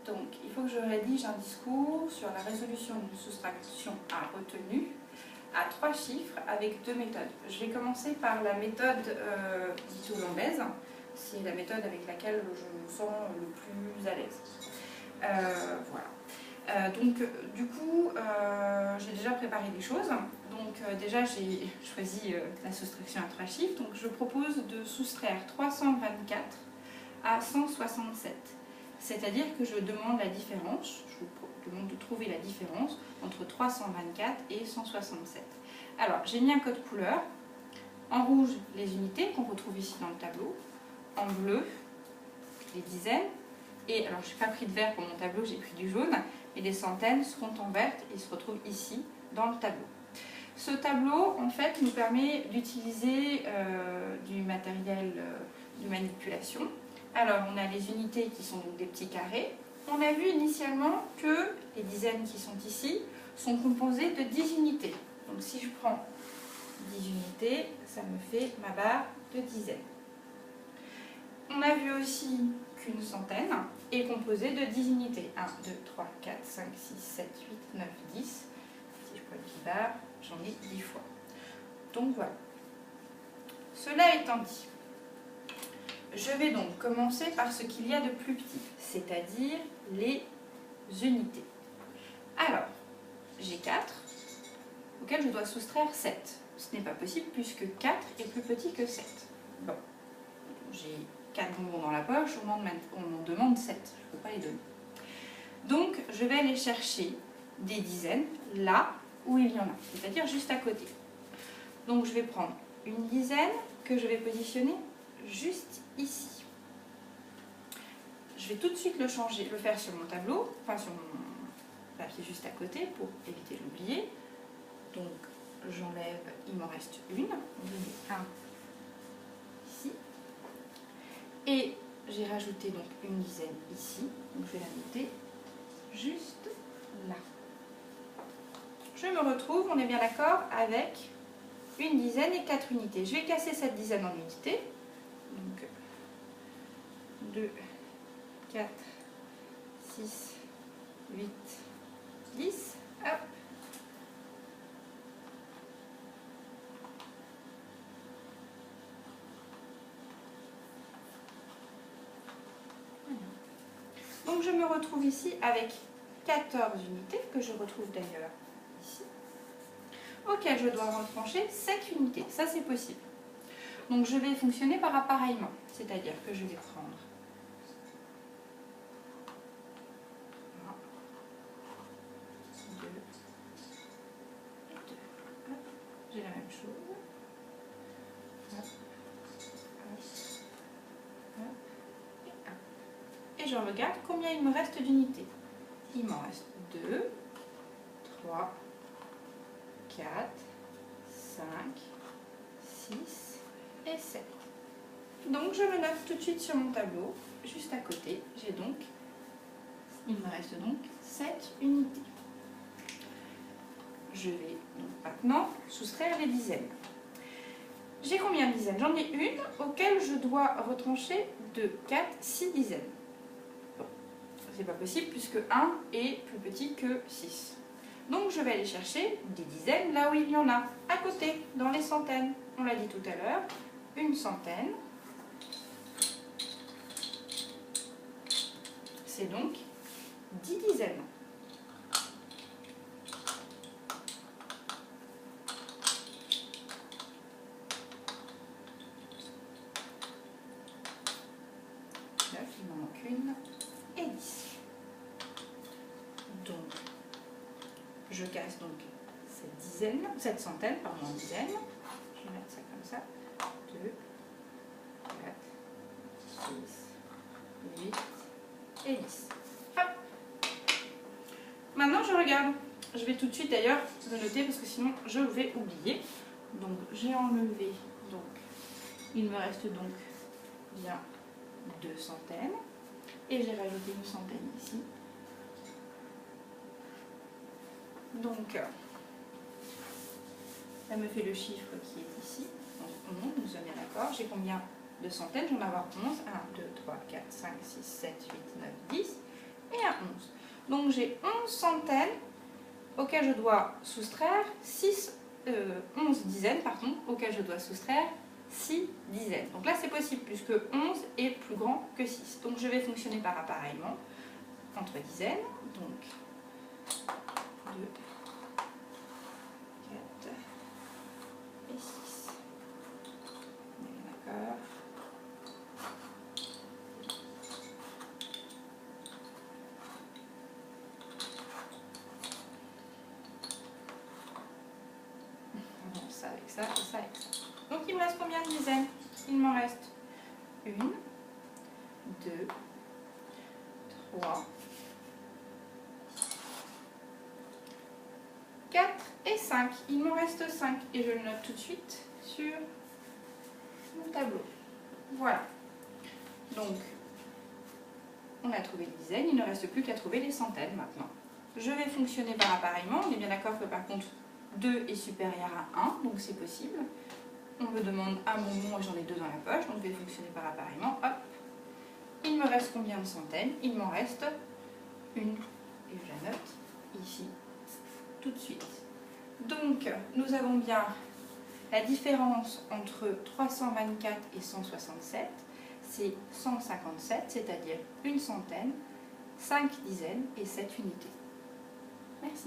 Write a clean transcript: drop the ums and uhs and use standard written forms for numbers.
Donc, il faut que je rédige un discours sur la résolution d'une soustraction à retenue à 3 chiffres avec 2 méthodes. Je vais commencer par la méthode dite hollandaise. C'est la méthode avec laquelle je me sens le plus à l'aise. Voilà. Donc, du coup, j'ai déjà préparé des choses. Donc, déjà, j'ai choisi la soustraction à 3 chiffres. Donc, je propose de soustraire 324 à 167. C'est-à-dire que je demande la différence, je vous demande de trouver la différence entre 324 et 167. Alors, j'ai mis un code couleur. En rouge, les unités qu'on retrouve ici dans le tableau. En bleu, les dizaines. Et alors, je n'ai pas pris de vert pour mon tableau, j'ai pris du jaune. Et les centaines seront en vert et se retrouvent ici dans le tableau. Ce tableau, en fait, nous permet d'utiliser du matériel de manipulation. Alors, on a les unités qui sont donc des petits carrés. On a vu initialement que les dizaines qui sont ici sont composées de 10 unités. Donc, si je prends 10 unités, ça me fait ma barre de dizaines. On a vu aussi qu'une centaine est composée de 10 unités. 1, 2, 3, 4, 5, 6, 7, 8, 9, 10. Si je prends une petite barre, j'en ai 10 fois. Donc, voilà. Cela étant dit, je vais donc commencer par ce qu'il y a de plus petit, c'est-à-dire les unités. Alors, j'ai 4, auxquelles je dois soustraire 7. Ce n'est pas possible puisque 4 est plus petit que 7. Bon, j'ai 4 bonbons dans la poche, on m'en demande 7, je ne peux pas les donner. Donc, je vais aller chercher des dizaines là où il y en a, c'est-à-dire juste à côté. Donc, je vais prendre une dizaine que je vais positionner juste ici. Je vais tout de suite le changer, le faire sur mon tableau, enfin sur mon papier juste à côté pour éviter de l'oublier. Donc j'enlève, il m'en reste une, on met un ici. Et j'ai rajouté donc une dizaine ici, donc je vais la noter juste là. Je me retrouve, on est bien d'accord, avec une dizaine et 4 unités. Je vais casser cette dizaine en unités. Donc 2, 4, 6, 8, 10. Hop. Donc je me retrouve ici avec 14 unités, que je retrouve d'ailleurs ici, auxquelles je dois retrancher 7 unités. Ça, c'est possible. Donc je vais fonctionner par appareillement, c'est-à-dire que je vais prendre j'ai la même chose. Et je regarde combien il me reste d'unités. Il m'en reste 2, 3, 4, 5, 6 et 7. Donc je me note tout de suite sur mon tableau, juste à côté. Il me reste donc 7 unités. Je vais donc maintenant soustraire les dizaines. J'ai combien de dizaines? J'en ai une auquel je dois retrancher 2, 4, 6 dizaines. Bon, c'est pas possible puisque 1 est plus petit que 6. Donc je vais aller chercher des dizaines là où il y en a, à côté, dans les centaines. On l'a dit tout à l'heure, une centaine. C'est donc 10 dizaines. Il m'en manque une et 10. Donc, je casse donc cette centaine, pardon, en dizaines. Je vais mettre ça comme ça. 2, 4, 6, 8 et 10. Hop. Maintenant, je regarde. Je vais tout de suite d'ailleurs le noter parce que sinon je vais oublier. Donc, j'ai enlevé. Donc, il me reste donc bien 2 centaines et j'ai rajouté une centaine ici. Donc ça me fait le chiffre qui est ici. Donc 11, nous sommes bien d'accord. J'ai combien de centaines? J'en vais avoir 11. 1, 2, 3, 4, 5, 6, 7, 8, 9, 10 et un 11. Donc j'ai 11 centaines auxquelles je dois soustraire 11 dizaines, pardon, auxquelles je dois soustraire 6 dizaines. Donc là c'est possible puisque 11 est plus grand que 6. Donc je vais fonctionner par appareillement entre dizaines. Donc 2, 4 et 6. On est d'accord. Ça avec ça et ça avec ça. Donc il me reste combien de dizaines? Il m'en reste 1, 2, 3, 4 et 5. Il m'en reste 5 et je le note tout de suite sur mon tableau. Voilà. Donc on a trouvé les dizaines, il ne reste plus qu'à trouver les centaines maintenant. Je vais fonctionner par appareillement. On est bien d'accord que par contre 2 est supérieur à 1, donc c'est possible. On me demande un bonbon et j'en ai 2 dans la poche, donc je vais fonctionner par appareillement. Hop. Il me reste combien de centaines? Il m'en reste une. Et je la note ici tout de suite. Donc nous avons bien la différence entre 324 et 167, c'est 157, c'est-à-dire une centaine, 5 dizaines et 7 unités. Merci.